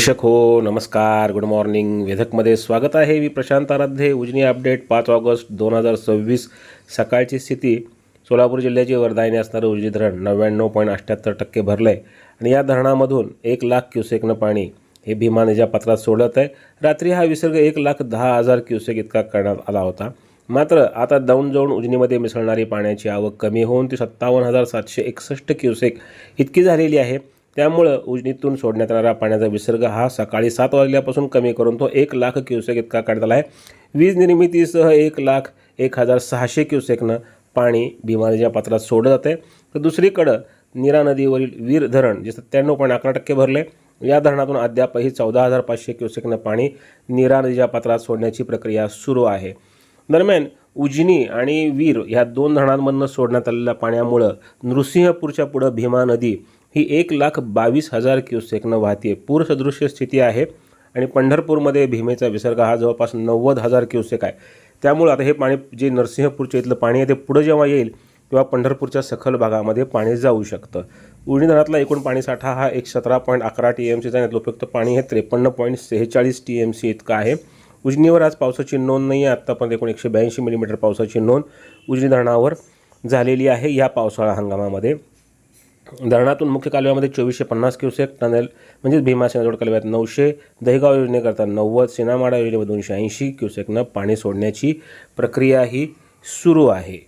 दर्शक हो नमस्कार, गुड मॉर्निंग. वेधकमध्ये स्वागत आहे. मी प्रशांत आराध्य. Ujani update 5 August 2026. सकाळची स्थिती. सोलापूर जिल्ह्याची वरदायीने असणारे उजनी धरण 99.78% भरलं आहे आणि या धरणामधून 1 लाख क्युसेकनं पाणी हे भीमा नदीच्या पात्रात सोडत आहे. रात्री हा विसर्ग 1,10,000 क्युसेक इतका करण्यात आला होता. मात्र आता दौंड जाऊन उजनीमध्ये मिसळणारी पाण्याची आवक कमी होऊन ती 57,761 क्युसेक इतकी झालेली आहे. त्यामुळं उजनीतून सोडण्यात येणारा पाण्याचा विसर्ग हा सकाळी 7 वाजल्यापासून कमी करून तो 1 लाख क्युसेक इतका करण्यात आला आहे. वीज निर्मितीसह 1,01,600 क्युसेकनं पाणी भीमा नदीच्या पात्रात सोडलं जाते. तर दुसरीकडं नीरा नदीवरील वीर धरण जे 97.11% भरले. या धरणातून अद्यापही 14,500 क्युसेकनं पाणी नीरा नदीच्या पात्रात सोडण्याची प्रक्रिया सुरू आहे. दरम्यान उजनी आणि वीर ह्या दोन धरणांमधून सोडण्यात आलेल्या पाण्यामुळं नृसिंहपूरच्या पुढं भीमा नदी ही 1,22,000 क्युसेकनं वाहते. पूरसदृश्य स्थिती आहे आणि पंढरपूरमध्ये भीमेचा विसर्ग हा जवळपास 90,000 क्युसेक आहे. त्यामुळे आता हे पाणी जे नरसिंहपूरच्या इथलं पाणी आहे ते पुढं जेव्हा येईल तेव्हा पंढरपूरच्या सखल भागामध्ये पाणी जाऊ शकतं. उजनी धरणातला एकूण पाणीसाठा हा 117.11 TMCचा आहे. उपयुक्त पाणी हे 53.46 TMC इतकं आहे. उजनीवर आज पावसाची नोंद नाही आहे. आत्तापर्यंत एकूण 182 मिलीमीटर पावसाची नोंद उजनी धरणावर झालेली आहे या पावसाळा हंगामामध्ये. धरणातून मुख्य कालव्यामध्ये 2450 क्युसेक, टनेल म्हणजेच भीमा सिंहगड कालव्यात 900, दहिगाव योजनेकरता 90, सिनामाडा योजनेमध्ये 280 क्युसेकनं पाणी सोडण्याची प्रक्रिया ही सुरू आहे.